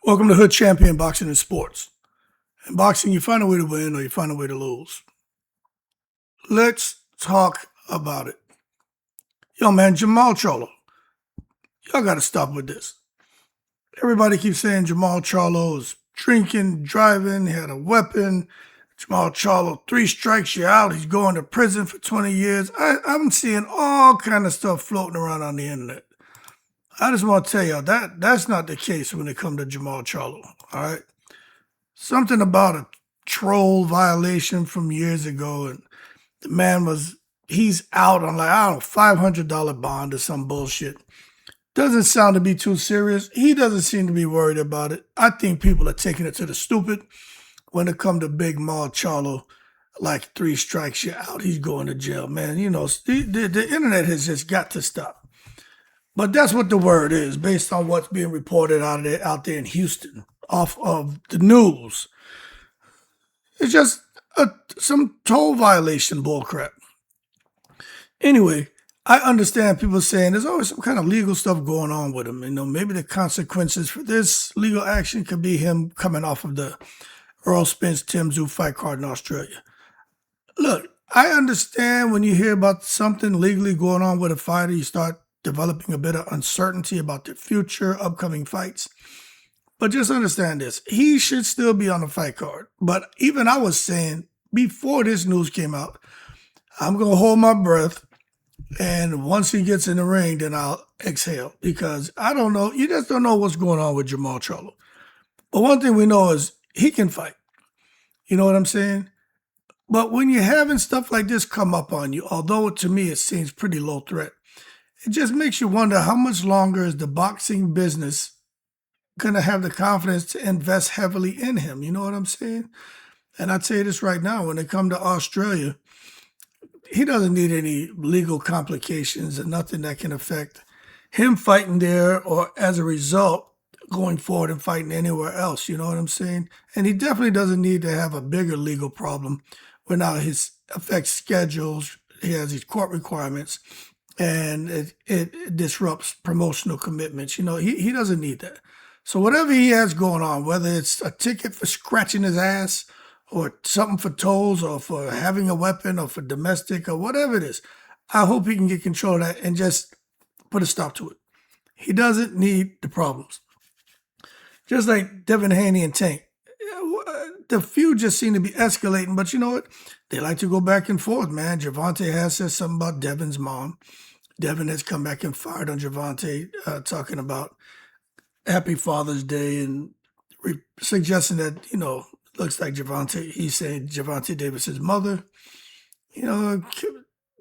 Welcome to Hood Champion Boxing and Sports. In boxing, you find a way to win or you find a way to lose. Let's talk about it. Yo, man, Jermall Charlo. Y'all got to stop with this. Everybody keeps saying Jermall Charlo is drinking, driving, he had a weapon. Jermall Charlo, 3 strikes, you're out. He's going to prison for 20 years. I'm seeing all kind of stuff floating around on the internet. I just want to tell y'all that's not the case when it comes to Jermall Charlo, all right? Something about a troll violation from years ago, and the man he's out on like, I don't know, $500 bond or some bullshit. Doesn't sound to be too serious. He doesn't seem to be worried about it. I think people are taking it to the stupid when it comes to Big Mal Charlo. Like 3 strikes, you're out. He's going to jail, man. You know, the internet has just got to stop. But that's what the word is, based on what's being reported out there in Houston, off of the news. It's just some toll violation bullcrap. Anyway, I understand people saying there's always some kind of legal stuff going on with him. You know, maybe the consequences for this legal action could be him coming off of the Earl Spence Tim Tszyu fight card in Australia. Look, I understand when you hear about something legally going on with a fighter, you start developing a bit of uncertainty about their future, upcoming fights. But just understand this. He should still be on the fight card. But even I was saying, before this news came out, I'm going to hold my breath. And once he gets in the ring, then I'll exhale. Because I don't know. You just don't know what's going on with Jermall Charlo. But one thing we know is he can fight. You know what I'm saying? But when you're having stuff like this come up on you, although to me it seems pretty low threat, it just makes you wonder how much longer is the boxing business going to have the confidence to invest heavily in him. You know what I'm saying? And I'd say this right now, when it comes to Australia, he doesn't need any legal complications and nothing that can affect him fighting there or as a result going forward and fighting anywhere else. You know what I'm saying? And he definitely doesn't need to have a bigger legal problem where now his affects schedules, he has these court requirements, and it disrupts promotional commitments. You know, he doesn't need that. So whatever he has going on, whether it's a ticket for scratching his ass or something for tolls or for having a weapon or for domestic or whatever it is, I hope he can get control of that and just put a stop to it. He doesn't need the problems. Just like Devin, Haney, and Tank. The feud just seem to be escalating, but you know what? They like to go back and forth, man. Gervonta has said something about Devin's mom. Devin has come back and fired on Gervonta, talking about Happy Father's Day and suggesting that, you know, looks like Gervonta, he's saying Gervonta Davis's mother. You know,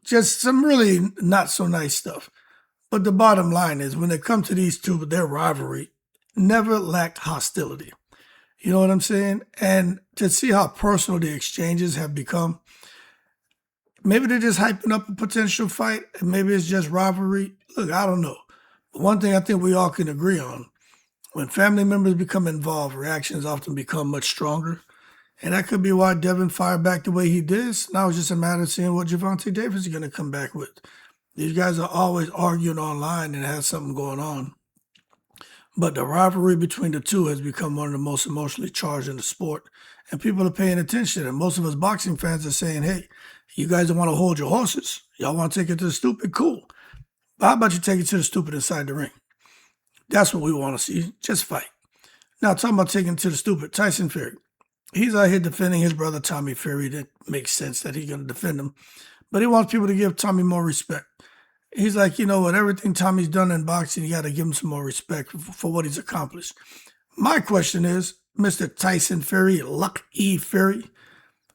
just some really not so nice stuff. But the bottom line is when it comes to these two, their rivalry never lacked hostility. You know what I'm saying? And to see how personal the exchanges have become, maybe they're just hyping up a potential fight, and maybe it's just rivalry. Look, I don't know. But one thing I think we all can agree on, when family members become involved, reactions often become much stronger. And that could be why Devin fired back the way he did. Now it's just a matter of seeing what Gervonta Davis is going to come back with. These guys are always arguing online and have something going on. But the rivalry between the two has become one of the most emotionally charged in the sport. And people are paying attention. And most of us boxing fans are saying, hey, you guys don't want to hold your horses. Y'all want to take it to the stupid? Cool. But how about you take it to the stupid inside the ring? That's what we want to see. Just fight. Now, talking about taking it to the stupid, Tyson Fury. He's out here defending his brother Tommy Fury. That makes sense that he's going to defend him. But he wants people to give Tommy more respect. He's like, you know what, everything Tommy's done in boxing, you got to give him some more respect for what he's accomplished. My question is, Mr. Tyson Fury, Luck E. Fury,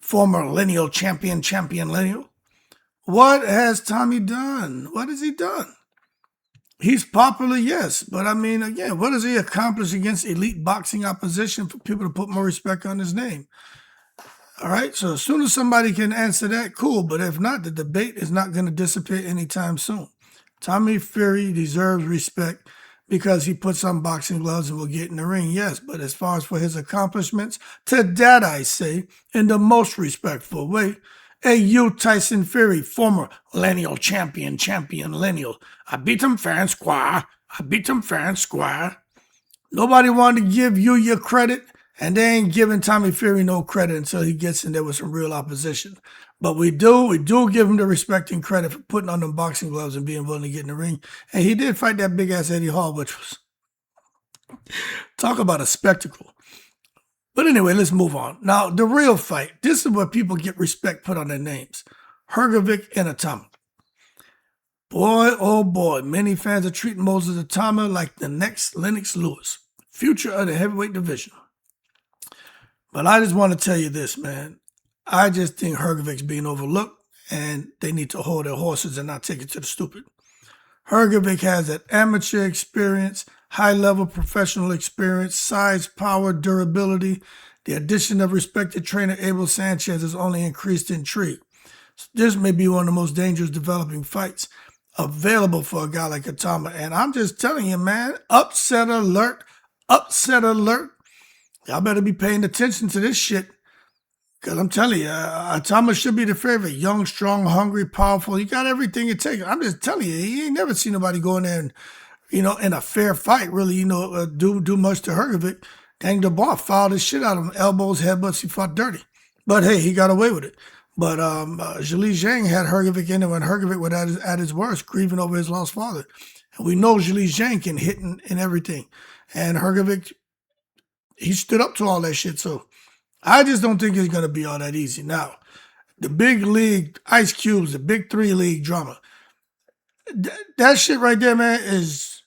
former lineal champion lineal, what has Tommy done? What has he done? He's popular, yes, but I mean, again, what has he accomplished against elite boxing opposition for people to put more respect on his name? All right, so as soon as somebody can answer that, cool. But if not, the debate is not going to dissipate anytime soon. Tommy Fury deserves respect because he puts on boxing gloves and will get in the ring, yes. But as far as for his accomplishments, to that I say, in the most respectful way, hey, you, Tyson Fury, former lineal champion lineal. I beat him fair and square. Nobody wanted to give you your credit, and they ain't giving Tommy Fury no credit until he gets in there with some real opposition. But we do give him the respect and credit for putting on them boxing gloves and being willing to get in the ring. And he did fight that big-ass Eddie Hall, which was, talk about a spectacle. But anyway, let's move on. Now, the real fight, this is where people get respect put on their names. Hrgovic and Itauma. Boy, oh boy, many fans are treating Moses Itauma like the next Lennox Lewis, future of the heavyweight division. But I just want to tell you this, man. I just think Hrgovic's being overlooked, and they need to hold their horses and not take it to the stupid. Hrgovic has that amateur experience, high-level professional experience, size, power, durability. The addition of respected trainer Abel Sanchez has only increased intrigue. So this may be one of the most dangerous developing fights available for a guy like Itauma. And I'm just telling you, man, upset alert, upset alert. Y'all better be paying attention to this shit. Because I'm telling you, Itauma should be the favorite. Young, strong, hungry, powerful. He got everything it takes. I'm just telling you, he ain't never seen nobody go in there and, in a fair fight, really, do much to Hrgovic. Dang, the bar fouled his shit out of him. Elbows, headbutts, he fought dirty. But hey, he got away with it. But Zhilei Zhang had Hrgovic in there when Hrgovic was at his worst, grieving over his lost father. And we know Zhilei Zhang can hit and everything. And Hrgovic, he stood up to all that shit. So I just don't think it's going to be all that easy. Now, the big league, Ice Cube's, the big 3 league drama. That shit right there, man, is,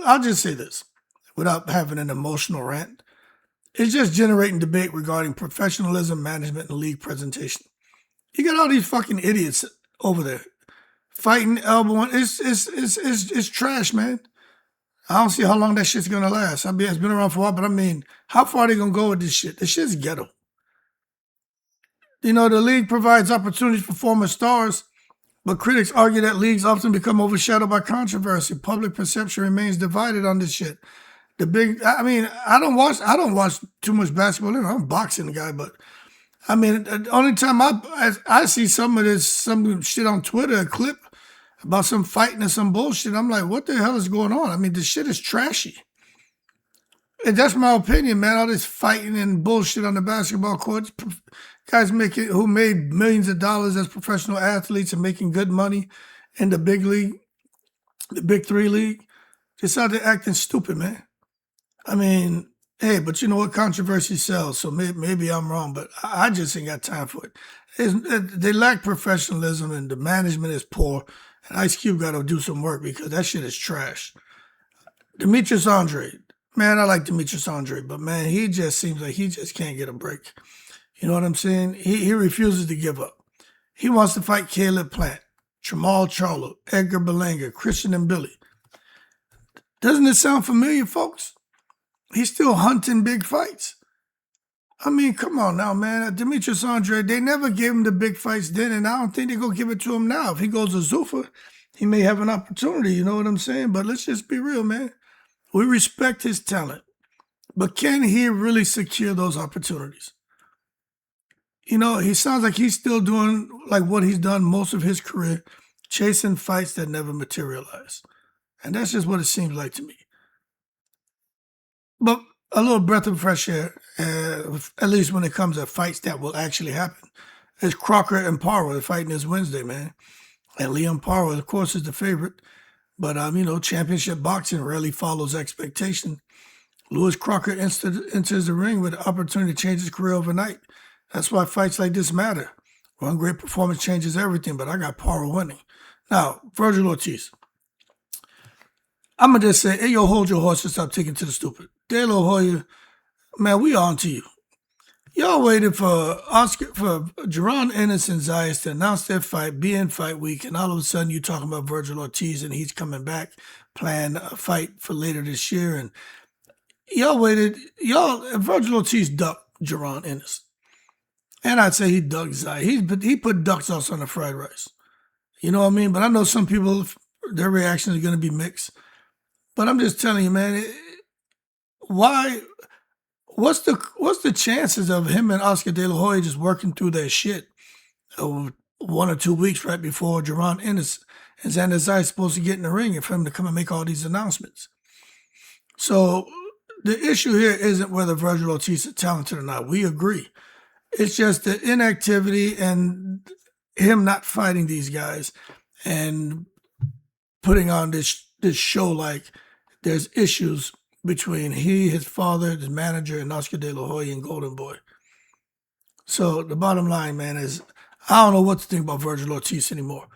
I'll just say this without having an emotional rant. It's just generating debate regarding professionalism, management, and league presentation. You got all these fucking idiots over there fighting, elbowing. It's trash, man. I don't see how long that shit's gonna last. I mean, it's been around for a while, but I mean, how far are they gonna go with this shit? This shit's ghetto. The league provides opportunities for former stars, but critics argue that leagues often become overshadowed by controversy. Public perception remains divided on this shit. I don't watch too much basketball. I'm a boxing guy, but I mean, the only time I see some shit on Twitter, a clip about some fighting or some bullshit, I'm like, what the hell is going on? I mean, this shit is trashy. And that's my opinion, man. All this fighting and bullshit on the basketball courts. Guys who made millions of dollars as professional athletes and making good money in the big league, the big 3 league, just out there acting stupid, man. I mean, hey, but you know what? Controversy sells, so maybe I'm wrong, but I just ain't got time for it. They lack professionalism, and the management is poor, and Ice Cube got to do some work because that shit is trash. Demetrius Andrade. Man, I like Demetrius Andrade, but man, he just seems like he just can't get a break. You know what I'm saying? He refuses to give up. He wants to fight Caleb Plant, Jermall Charlo, Edgar Berlanga, Christian and Billy. Doesn't it sound familiar, folks? He's still hunting big fights. I mean, come on now, man. Demetrius Andrade, they never gave him the big fights then, and I don't think they're going to give it to him now. If he goes to Zuffa, he may have an opportunity, you know what I'm saying? But let's just be real, man. We respect his talent, but can he really secure those opportunities? He sounds like he's still doing like what he's done most of his career, chasing fights that never materialize. And that's just what it seems like to me. But a little breath of fresh air, at least when it comes to fights that will actually happen, is Crocker and Paro. They're fighting this Wednesday, man. And Liam Paro, of course, is the favorite. But, championship boxing rarely follows expectation. Lewis Crocker enters the ring with the opportunity to change his career overnight. That's why fights like this matter. One great performance changes everything, but I got Paro winning. Now, Vergil Ortiz. I'm going to just say, hey, yo, hold your horse and stop taking to the stupid. De La Hoya, man, we on to you. Y'all waited for Zayas-Ennis and Zayas to announce their fight, be in fight week, and all of a sudden you talking about Vergil Ortiz and he's coming back, playing a fight for later this year. And Vergil Ortiz ducked Zayas-Ennis. And I'd say he ducked Zayas. He put duck sauce on the fried rice. You know what I mean? But I know some people, their reaction is going to be mixed. But I'm just telling you, man, what's the chances of him and Oscar De La Hoya just working through their shit over 1 or 2 weeks right before Zayas-Ennis and Xander Zayas supposed to get in the ring and for him to come and make all these announcements? So the issue here isn't whether Vergil Ortiz is talented or not. We agree. It's just the inactivity and him not fighting these guys and putting on this show like there's issues between his father, his manager, and Oscar De La Hoya and Golden Boy. So the bottom line, man, is I don't know what to think about Vergil Ortiz anymore.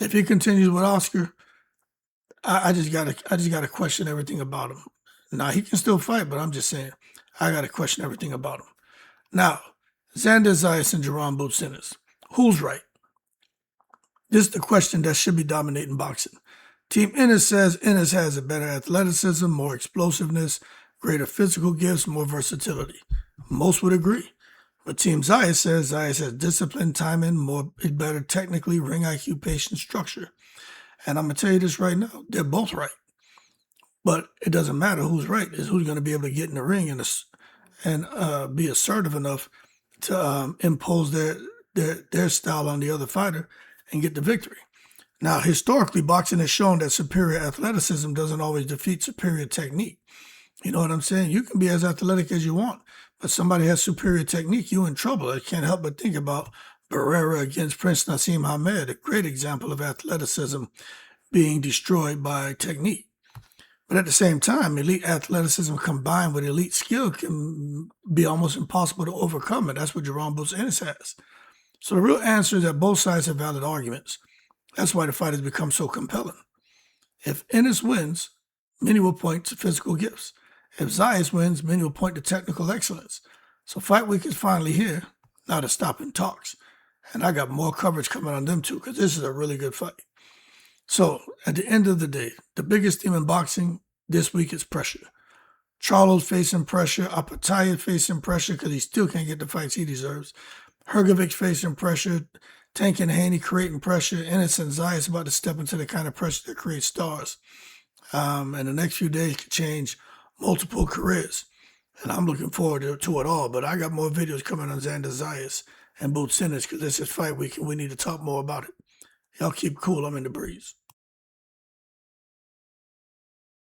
If he continues with Oscar, I just gotta question everything about him. Now he can still fight, but I'm just saying I gotta question everything about him. Now, Xander, Zayas, and Jaron Ennis. Who's right? This is the question that should be dominating boxing. Team Ennis says Ennis has a better athleticism, more explosiveness, greater physical gifts, more versatility. Most would agree. But Team Zayas says Zayas has discipline, timing, is better technically, ring IQ, patience, structure. And I'm going to tell you this right now. They're both right. But it doesn't matter who's right. It's who's going to be able to get in the ring and be assertive enough to impose their style on the other fighter and get the victory. Now, historically, boxing has shown that superior athleticism doesn't always defeat superior technique. You know what I'm saying? You can be as athletic as you want, but somebody has superior technique, you're in trouble. I can't help but think about Barrera against Prince Nassim Hamed, a great example of athleticism being destroyed by technique. But at the same time, elite athleticism combined with elite skill can be almost impossible to overcome, and that's what Jermall Ennis has. So the real answer is that both sides have valid arguments. That's why the fight has become so compelling. If Ennis wins, many will point to physical gifts. If Zayas wins, many will point to technical excellence. So Fight Week is finally here, now to stop and talks. And I got more coverage coming on them too, because this is a really good fight. So at the end of the day, the biggest theme in boxing this week is pressure. Charlo's facing pressure. Opetaia facing pressure because he still can't get the fights he deserves. Hrgovic facing pressure. Tank-Haney creating pressure. Ennis and Zayas about to step into the kind of pressure that creates stars. And the next few days could change multiple careers. And I'm looking forward to it all. But I got more videos coming on Xander, Zayas and Ennis because this is Fight Week and we need to talk more about it. Y'all keep cool. I'm in the breeze.